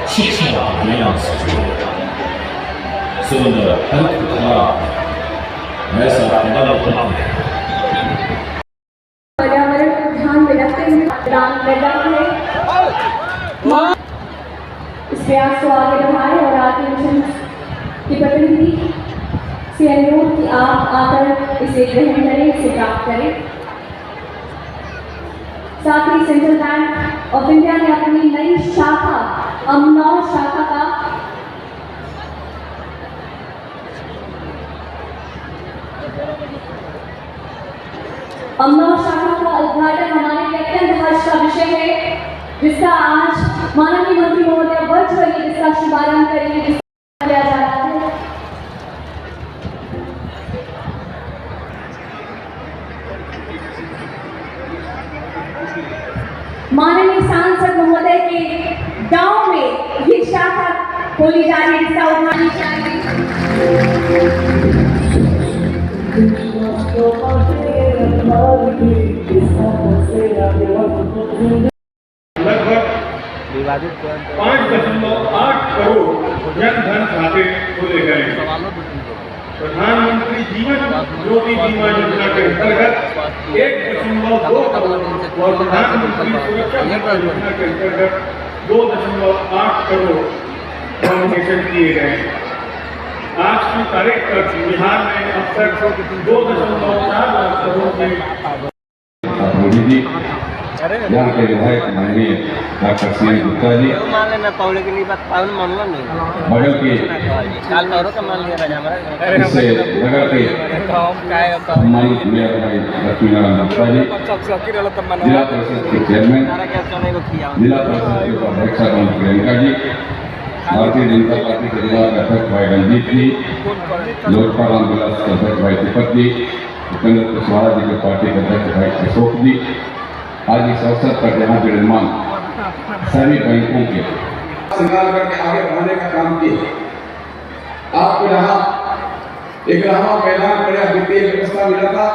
शिक्षा नया सुंदर ऐसा पर्यावरण को ध्यान में रखते हुए दान करना है। इस प्रयास को आगे बढ़ाएं और आगे मिशन की प्रतिनिधि से अनुरोध कि आप आकर इसे ग्रहण करें, इसे प्राप्त करें। साथ ही सेंट्रल बैंक ऑफ इंडिया ने अपनी नई शाखा अमनौर शाखा का उद्घाटन हमारे लिए अत्यंत हर्ष का विषय है, जिसका आज माननीय मंत्री महोदय वर्चुअली जिसका शुभारंभ करेंगे, जिसका किया जा रहा है। माननीय सांसद महोदय के गांव में ये शाखा खोली जा रही है, जिसका उद्घाटन किया लगभग 5.8 करोड़ जनधन खाते खोले गए। प्रधानमंत्री जीवन ज्योति बीमा योजना के अंतर्गत 1.2 करोड़ और प्रधानमंत्री सुरक्षा बीमा योजना के अंतर्गत 2.8 करोड़ नॉमिनेशन किए गए। आज की तारीख तक बिहार में अब तक 2.4 लाख करोड़ के यहाँ के विधायक माननीय डॉक्टर सी गुप्ता जी, बगल के इससे नगर के सम्मानित मेयर भाई लक्ष्मीनारायण गुप्ता जी, जिला परिषद के चेयरमैन, जिला परिषद के उपाध्यक्ष प्रियंका जी, भारतीय जनता पार्टी के जिला अध्यक्ष भाई रंजीत जी, लोजपा रामविलास के अध्यक्ष भाई दीपक जी, उपेंद्र कुशवाहा जी के पार्टी के अध्यक्ष भाई अशोक जी, आज इस अवसर पर यहाँ के निर्माण सभी बैंकों के संचालन करके आगे बढ़ाने का काम किए। आपको यहाँ एक रहा मैदान पर वित्तीय व्यवस्था मिला था,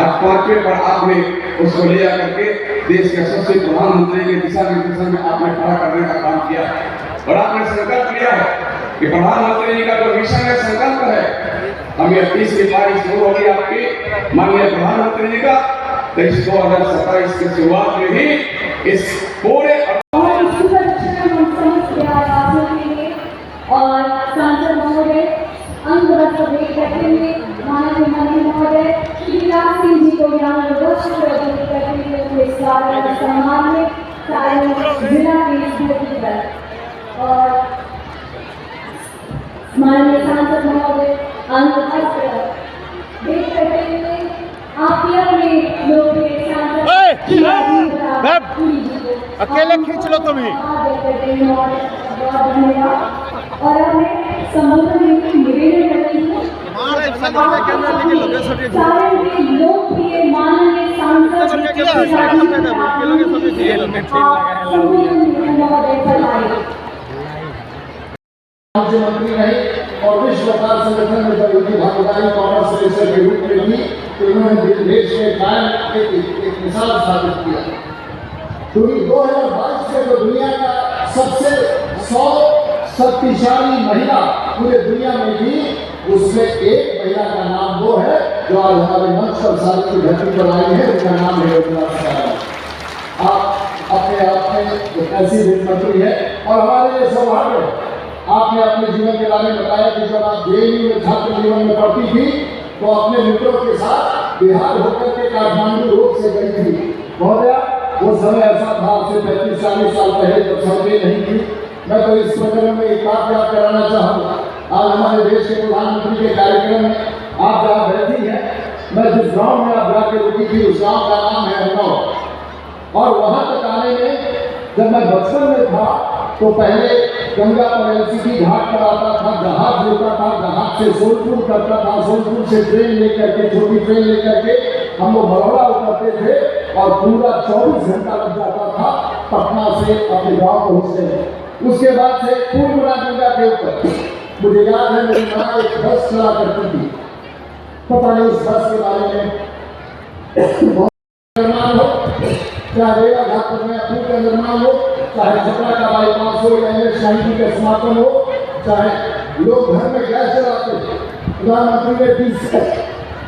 आज 5वें पर आपने उसको ले जाकर के देश के सबसे प्रधानमंत्री के दिशा निर्देशन में आपने खड़ा करने का काम किया और आपने संकल्प लिया है कि प्रधानमंत्री जी का जो मिशन है, संकल्प है, हम यह 30 की तारीख शुरू होगी आपकी माननीय प्रधानमंत्री जी का 2027 की शुरुआत में ही इस पूरे और सांसद महोदय अंगरक्त करते हुए माननीय मंत्री महोदय श्री विकास सिंह जी को यहाँ करते हुए सम्मान में जिला के और माननीय सांसद महोदय अंगरक्त करते हुए आप लोग अकेले खींच लो तुम्हें और हमें संबोधन निवेदन करती हूँ। सारे लोकप्रिय माननीय सांसद मुख्यमंत्री रहे और विश्व व्यापार संगठन में जरूरी भागीदारी कॉमर्स मिनिस्टर के रूप में भी उन्होंने देश में कायम एक मिसाल स्थापित किया। क्योंकि 2022 से जो दुनिया का सबसे 100 शक्तिशाली महिला पूरे दुनिया में भी, उसमें एक महिला का नाम वो है जो आज हमारे मंच पर सारी की धरती पर आई है, उनका नाम है योजना साहब। आप अपने आप में एक ऐसी मंत्री है और हमारे लिए सौभाग्य है। आपने अपने जीवन के बारे में बताया कि जब आप जेएनयू में छात्र जीवन में पढ़ती थी तो अपने मित्रों के साथ बिहार होकर के काठमांडू रोड से गई थी। महोदया, वो समय ऐसा था, से 35-40 साल पहले जब सड़कें नहीं थी। मैं तो इस प्रकरण में एक बात याद कराना चाहूँगा। आज हमारे देश के प्रधानमंत्री के कार्यक्रम में आप जहाँ बैठी हैं, मैं जिस गाँव में आप जाके रुकी थी उस गाँव का नाम है अमनौर। और वहाँ तक आने में जब मैं बचपन में था तो पहले गंगा पर एलसीसी घाट पर आता था, जहाज लेता था, जहाज से सोनपुर करता था, सोनपुर से ट्रेन लेकर के, छोटी ट्रेन लेकर के हम लोग बड़ौदा उतरते थे और पूरा 24 घंटा लग जाता था पटना से अपने गाँव पहुँचने में। उसके बाद से पूर्णिमा गंगा के ऊपर मुझे याद है मेरी माँ एक बस चला करती थी, पता नहीं उस बस के बारे में निर्माण हो, चाहे रेवा घाट पर नया पुल का निर्माण हो, चाहे छपरा का बाईपास हो या NH-90 का समापन हो, चाहे लोग घर में गैस जलाते हैं। प्रधानमंत्री ने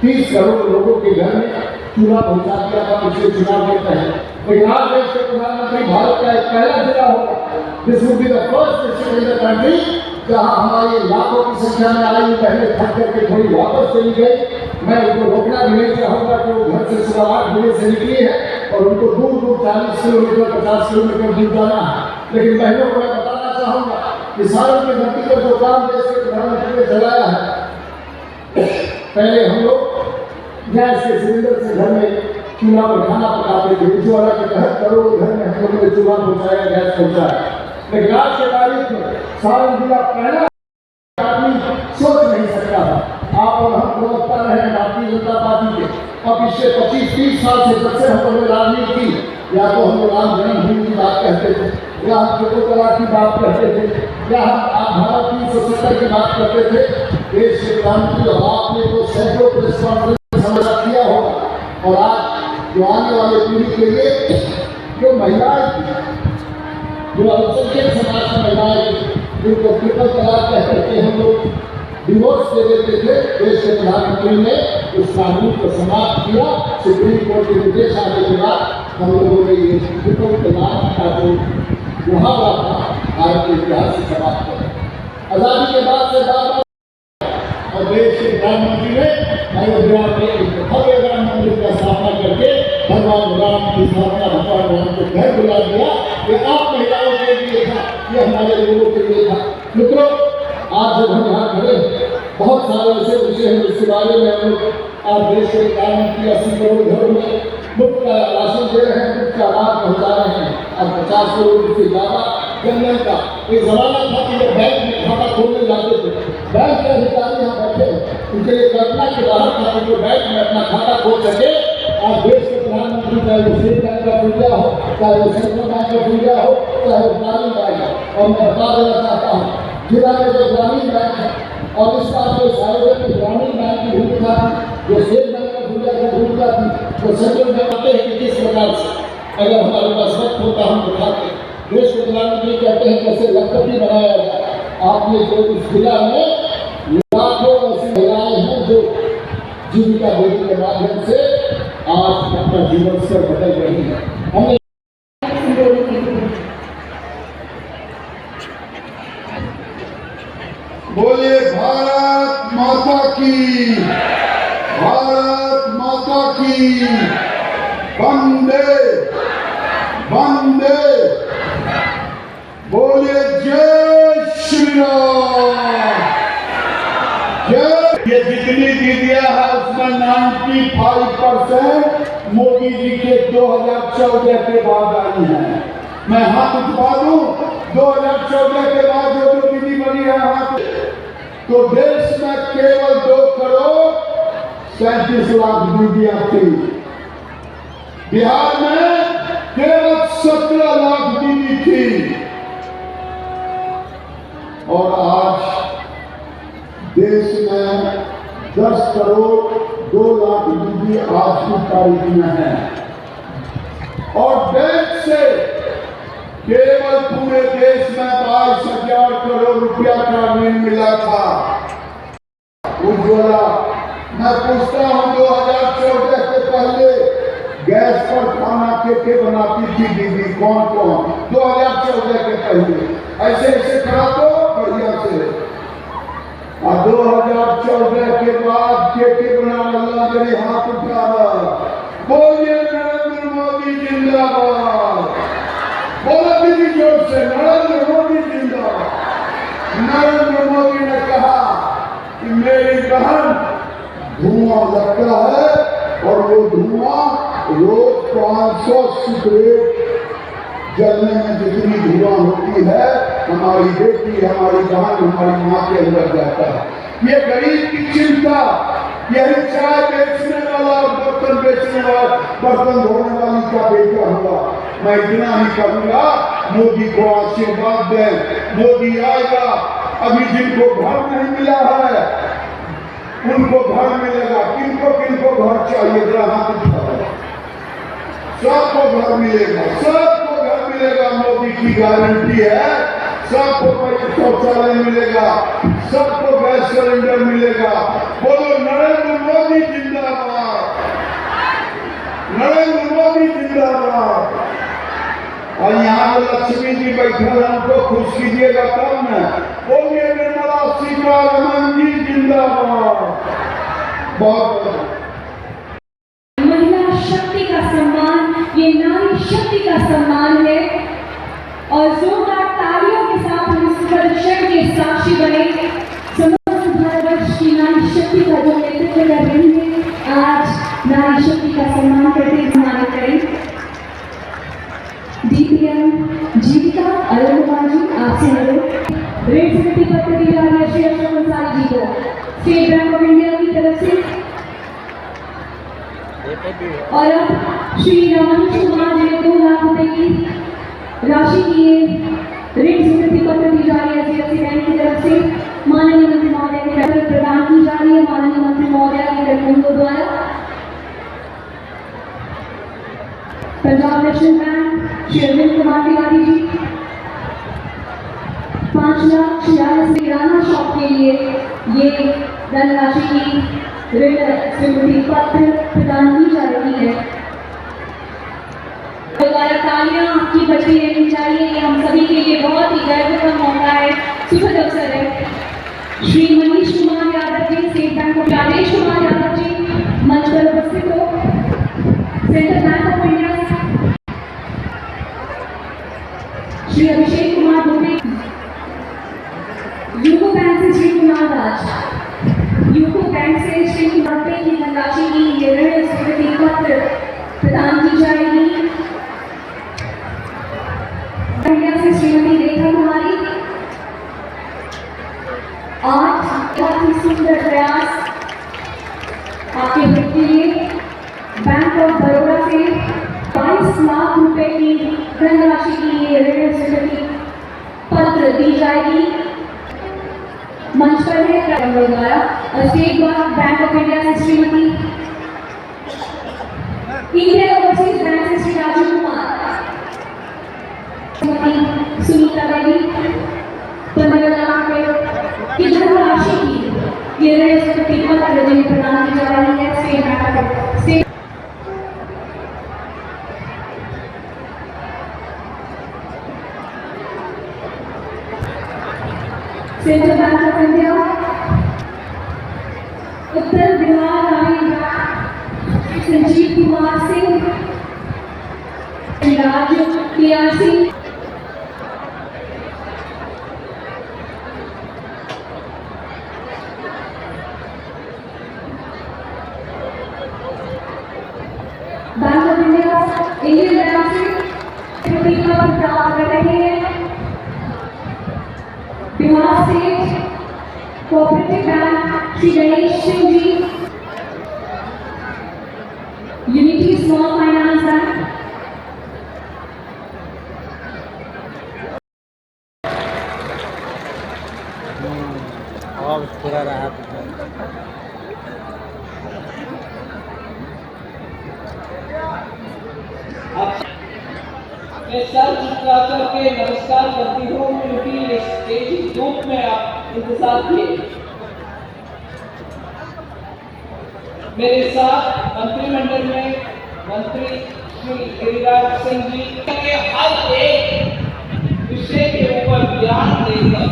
30 करोड़ लोगों के घर में चूल्हा पहुंचा दिया था पिछले चुनाव के तहत। लेकिन आज देश के प्रधानमंत्री भारत का एक पहला जिला होगा, this will be the first district in the country जहां हमारी लाखों की संख्या में आई पहले थक करके थोड़ी वापस चली गई। मैं उनको रोकना भी नहीं चाहूंगा कि वो घर से सुबह 8 बजे से निकली है और उनको दूर दूर 40 किलोमीटर 50 किलोमीटर दूर जाना है। लेकिन बहनों को मैं बताना चाहूंगा कि सारण की धरती पर जो काम देश के प्रधानमंत्री ने चलाया है, पहले हम लोग गैस के सिलेंडर से घर में चूल्हा पर खाना पकाते थे। उज्ज्वला के तहत करोड़ों घर में हम लोगों ने चूल्हा पहुंचाया, गैस पहुंचाया। लेकिन आज के तारीख में सारण जिला पहला आदमी सोच नहीं सकता था। आप और हम प्रवक्ता रहे भारतीय जनता पार्टी के। अब पिछले 25-30 साल से जब से हम लोगों ने राजनीति की, या तो हम लोग राम जन्मभूमि की बात कहते थे, या हम ट्रिपल तलाक की बात करते थे, या हम भारत 370 की बात करते थे। देश के प्रधानमंत्री और आपने तो सैकड़ों प्रेस कॉन्फ्रेंस हमारा किया होगा। और आज जो आने वाले पीढ़ी के लिए जो महिलाएं थी, जो अल्पसंख्यक समाज की महिलाएं थी, जिनको ट्रिपल तलाक कह करके हम लोग डिवोर्स दे देते थे, देश के प्रधानमंत्री ने उस कानून को समाप्त किया। सुप्रीम कोर्ट के निर्देश आने के बाद हम लोगों ने ये ट्रिपल तलाक का जो मुहावरा था भारत के इतिहास से समाप्त किया। आजादी के बाद से बार और देश के प्रधानमंत्री ने अयोध्या में एक भव्य राम मंदिर का स्थापना करके भगवान राम की स्थापना भगवान राम को घर बुला दिया। ये आप महिलाओं के लिए था, ये हमारे लोगों के लिए था। मित्रों, आज जब हम यहाँ खड़े बहुत सारे ऐसे विषय हैं जिसके बारे में हम लोग आज देश के प्रधानमंत्री 80 करोड़ घरों में मुफ्त का राशन दे रहे हैं, मुफ्त का लाभ पहुँचा रहे हैं। अब 50 करोड़ से ज़्यादा जनधन का एक जमाना था कि लोग बैंक में खाता खोलने जाते थे, बैंक के अधिकारी यहाँ बैठे हैं, उनके लिए कल्पना के बाहर था कि जो बैंक में अपना खाता खोल सके। आज देश के प्रधानमंत्री चाहे वो स्टेट बैंक का खुल गया हो, चाहे वो सेंट्रल बैंक का खुल गया हो, चाहे वो ग्रामीण बैंक है। और मैं बता देना चाहता हूँ, जिला में जो ग्रामीण बैंक है और इस बात जो सार्वजनिक ग्रामीण बैंक की भूमिका थी, जो स्टेट बैंक की भूमिका थी, जो सेंट्रल बैंक आते हैं कि किस प्रकार से अगर हमारे पास वक्त होता हम दिखाते। देश के प्रधानमंत्री कहते हैं कैसे लखपति बनाया जाए। आपने जो इस जिला में लाखों ऐसी महिलाएं हैं जो जीविका दीदी के माध्यम से आज अपना जीवन स्तर बदल रही है। हमने बोलिए भारत माता की, भारत माता की, वंदे वंदे। बोलिए जय श्री राम, जय। ये जितनी दीदियां है उसमें 95% मोदी जी के 2014 के बाद आई हैं। मैं हाथ उठवा दूं, 2014 के बाद जो दीदी बनी है हाथ, तो देश में केवल 2 करोड़ 37 लाख दीदियां थी। बिहार में केवल 17 लाख दीदी थी। और आज देश में 10 करोड़ 2 लाख दीदी आज की तारीख में है। और बैंक से केवल पूरे देश में 22,000 करोड़ रुपया का ऋण मिला था। उज्ज्वला, मैं पूछता हूँ 2014 के पहले गैस पर खाना के बनाती थी दीदी कौन कौन? 2014 के पहले ऐसे करा तो बढ़िया से। और 2014 के बाद के बना वाला मेरे हाथ उठा। बोलिए नरेंद्र मोदी जिंदाबाद। बोला दीदी जोर से, नरेंद्र मोदी जिंदाबाद। नरेंद्र मोदी ने कहा कि मेरी बहन धुआं लगता है और वो धुआं रोज 500 सिगरेट जलने में जितनी धुआं होती है हमारी बेटी, हमारी बहन, हमारी माँ के अंदर जाता है। ये गरीब की चिंता, यही चाय बेचने वाला, बर्तन बेचने वाला, बर्तन धोने वाली का बेटा हुआ। मैं इतना ही कहूँगा, मोदी को आशीर्वाद दें। मोदी आएगा, अभी जिनको घर नहीं मिला है उनको घर मिलेगा। किनको किनको घर चाहिए जरा हाथ उठाओ। सबको घर मिलेगा, सबको घर मिलेगा, मोदी की गारंटी है। सबको शौचालय मिलेगा, सबको गैस सिलेंडर मिलेगा। बोलो नरेंद्र मोदी जिंदाबाद, नरेंद्र मोदी जिंदाबाद। और यहाँ लक्ष्मी जी बैठे हमको खुश कीजिएगा तब न। बोलिए निर्मला सीतारमण जी जिंदाबाद। बहुत महिला शक्ति का सम्मान, ये नारी शक्ति का सम्मान है। और जोरदार तालियों के साथ हम इस प्रदर्शन के साक्षी बने। समस्त भारतवर्ष की नारी शक्ति का जो नेतृत्व कर रही है, आज नारी शक्ति का सम्मान करते सम्मानित करें। डीपीएम जीविका अरुण कुमार जी, आपसे अनुरोध। रेड समिति पत्र दी जा रही है श्री अशोक अंसारी जी को स्टेट बैंक ऑफ इंडिया की तरफ से। और अब श्री रमन कुमार जी को 2 लाख रुपए की राशि की ऋण स्वीकृति पत्र दी जा रही है एचडीएफसी बैंक की तरफ से। माननीय मंत्री महोदय की तरफ प्रदान की जा रही है माननीय मंत्री महोदय के प्रबंधकों द्वारा। पंजाब नेशनल बैंक श्री अरविंद कुमार तिवारी जी 5,46,000 किराना शॉप के लिए ये धनराशि की ऋण स्वीकृति पत्र प्रदान की जा रही है। दोबारा तालियां आपकी बजती रहनी चाहिए। ये हम सभी के लिए बहुत ही गर्व का मौका है, सुखद अवसर है। Shri Manish Kumar Yadav ji state bank of Rajesh Kumar Yadav ji मंच पर उपस्थित हो। Central bank of India Shri Abhishek Kumar Dubey. UCO bank से श्री कुमार राज। यूको बैंक से श्री कुमार पे की धनराशि की ऋण स्वीकृति पत्र प्रदान की जाएगी। इंडिया से श्रीमती रेखा कुमारी। आज बहुत ही सुंदर प्रयास आपके हित के लिए बैंक ऑफ बड़ौदा से 22 लाख रुपए की धनराशि की ऋण स्वीकृति पत्र दी जाएगी। मंच पर है द्वारा स्टेट बैंक ऑफ इंडिया से श्रीमती इंडियन ओवरसीज बैंक से श्री राजू कुमार, सुनीता देवी 15 लाख की धनराशि की ये ऋण स्वीकृति पत्र जिन्हें प्रदान की जा रही है state bank central bank of India Uttar Bihar Gramin bank Sanjeev Kumar Singh राज्य PRC. Bank of India Indian bank से प्राप्त कर रहे हैं। Bihar state cooperative bank Shri Ganesh Singh ji. Unity small finance bank और पूरा रहा मैं सर झुका करके नमस्कार करती हूँ क्योंकि इस ग्रुप में आप इंतजार किए। मेरे साथ मंत्रिमंडल में मंत्री श्री गिरिराज सिंह जी के हर एक विषय के ऊपर ज्ञान देकर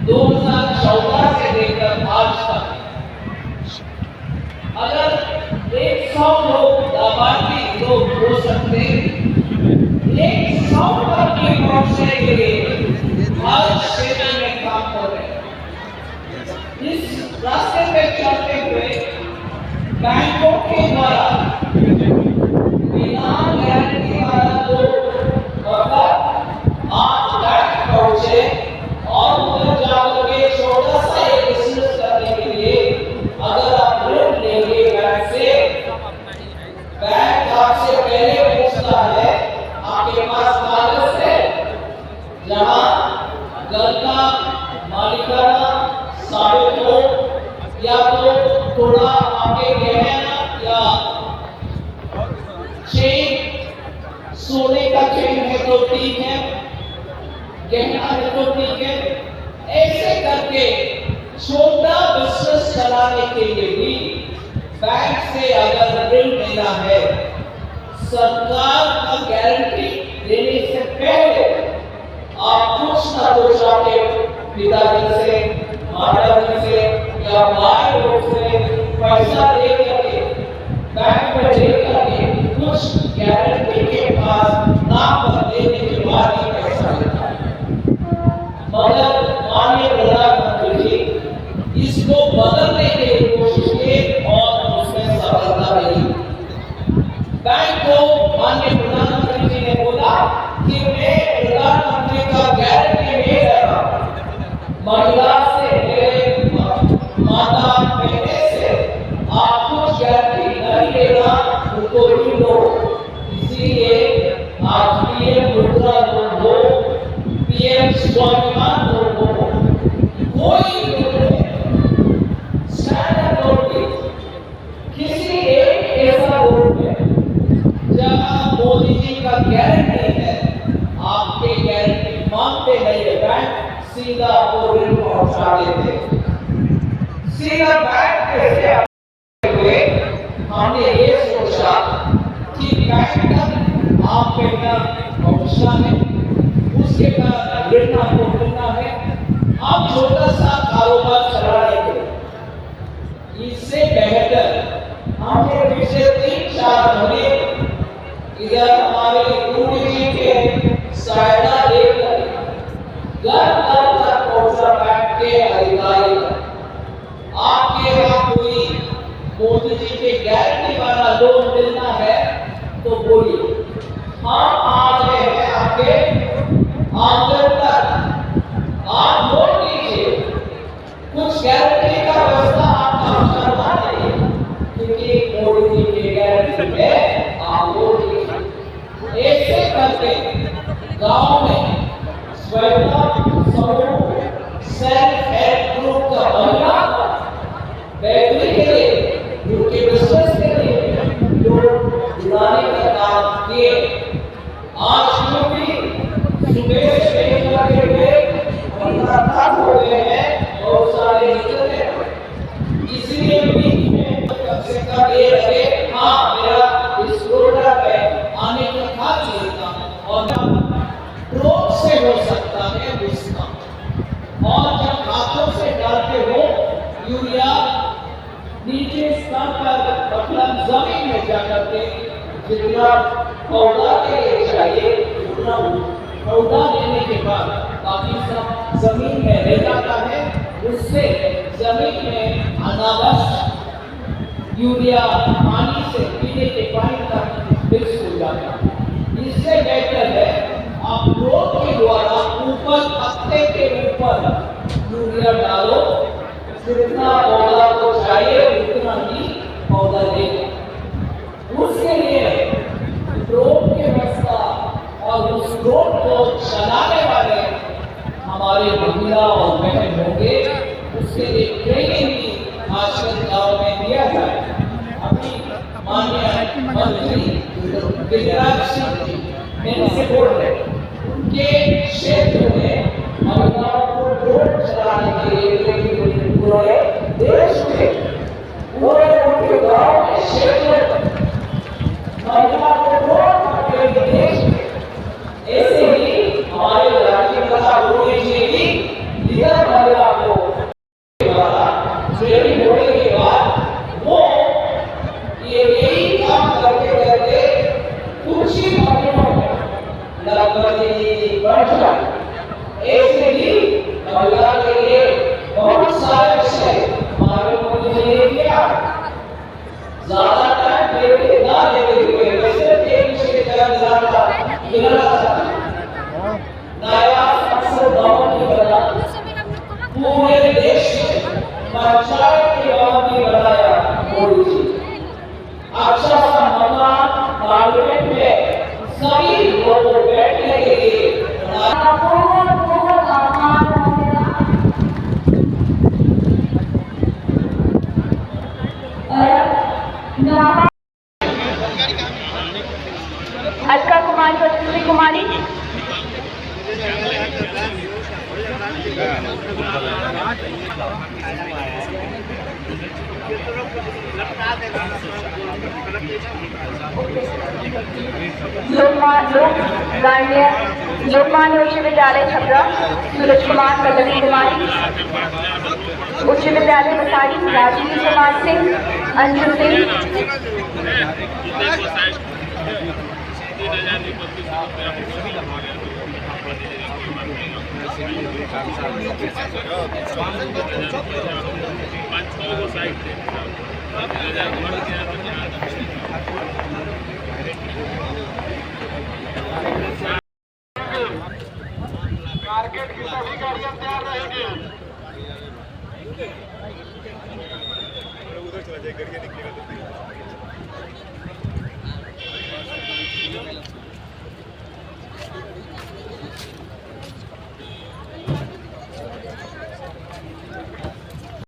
2014 से लेकर आज तक अगर 100 लोग लाभार्थी लोग हो सकते 100 तक के पहुंचने के लिए हर क्षेत्र में काम कर रहे हैं। इस रास्ते पे चलते हुए बैंकों के द्वारा बिना गारंटी वाला लोग आज बैंक पहुंचे और उधर जाकर के छोटा सा एक बिजनेस करने के लिए अगर आप ऋण लेंगे बैंक से, बैंक आपसे पहले पूछता है आपके पास कागज है जहां घर का मालिकाना साबित हो या तो थोड़ा आपके गहना या कहना है तो ठीक है, ऐसे करके छोटा बिजनेस चलाने के लिए भी बैंक से अगर ऋण लेना है, सरकार का गारंटी देने से पहले आप कुछ ना कुछ आपके पिताजी से, माताजी से या भाई लोग से पैसा दे करके बैंक में दे करके कुछ गारंटी के पास नाम पर देने के बाद ही पैसा लेता है। मगर माननीय प्रधानमंत्री जी इसको बदलने के लिए कोशिश की और उसमें सफलता मिली। बैंक को माननीय प्रधानमंत्री जी ने बोला कि मैं प्रधानमंत्री का गारंटी नहीं दे रहा, महिला से मेरे माता बहने से आप कुछ गारंटी नहीं देना, उनको ऋण दो। इसीलिए आज पीएम मुद्रा लोन हो, पीएम स्वाभिमान लोन हो, कोई स्टैंडर्ड लोन किसी एक ऐसा लोन है जहां मोदी जी का गारंटी है, आपके गारंटी मांगते नहीं है, बैंक सीधा आपको ऋण पहुंचा देते। सीधा बैंक कैसे हुए, हमने ये सोचा कि बैंक का आप कहना भरोसा है, उसके बाद ऋण आपको मिलना है, आप छोटा सा कारोबार चला लेंगे। इससे बेहतर हमने पिछले 3-4 महीने इधर हमारे मोदी जी के सहायता लेकर घर तक पहुंचा बैंक के अधिकारी। आपके यहाँ कोई मोदी जी के गारंटी वाला लोन मिलना है तो बोलिए, हम आ गए हैं आपके आंगन तक, आप वोट कीजिए। कुछ गारंटी का व्यवस्था आप करवा देंगे क्योंकि मोदी जी के गारंटी है, आप वोट कीजिए। ऐसे करके गांव में स्वयं समूह सेल्फ हेल्प ग्रुप का महिला बेकरी के लिए, उनके बिजनेस के लिए लोग जुड़ाने का काम किए। आज क्योंकि सुबह से लगे हुए लगातार हो गए हैं, बहुत सारे निकल रहे, इसलिए बीच में कम से कम ये लगे हाँ मेरा इस प्रोग्राम में आने का खास लेता और रोग से हो सकता है गुस्सा, और जब हाथों से डालते हो यूरिया नीचे स्तर पर मतलब जमीन में जाकर के जितना पौधा के लिए चाहिए उतना पौधा देने के बाद बाकी सब जमीन में रह जाता है, उससे जमीन में अनावश्यक यूरिया पानी से पीने के पानी तक मिक्स हो जाता है। इससे बेहतर है आप रोड के द्वारा ऊपर पत्ते के ऊपर यूरिया डालो, जितना पौधा को चाहिए उतना ही पौधा देगा। उसके लिए ड्रोन की व्यवस्था और उस ड्रोन को चलाने वाले हमारे महिला और बहन होंगे, उसके लिए ट्रेनिंग भी आजकल गाँव में दिया जाए। अभी माननीय मंत्री गिरिराज सिंह जी मेरे से बोल रहे, उनके क्षेत्र में महिलाओं को ड्रोन चलाने के लिए पूरे देश में पूरे उनके गाँव में क्षेत्र महिला को ड्रोन के देश में ऐसे ही हमारे राज्य का मोदी जी भी लीडर महिला को ट्रेनिंग होने के बाद वो ये यही काम करते करते कुछ ही महीनों में लगभग बढ़ जाए। ऐसे ही महिला के लिए बहुत सारे विषय हमारे मोदी जी ने किया, ज्यादा टाइम देते ना देते हुए वैसे एक विषय ज्यादा नया संसद भवन की बना, पूरे देश में पंचायत के भवन भी बनाया मोदी जी। अच्छा सा मकान पार्लियामेंट में सभी लोग बैठने के लिए अलका कुमारी, कुमारी लोकमान्य उच्च विद्यालय छपरा सूरज कुमार पल्लवी कुमारी, उच्च विद्यालय बसारी राजीव कुमार सिंह, अंशु सिंह, मार्केट की सभी गाड़ियां तैयार रहेंगी। उधर चला जाए, गाड़ियां निकलेगा तो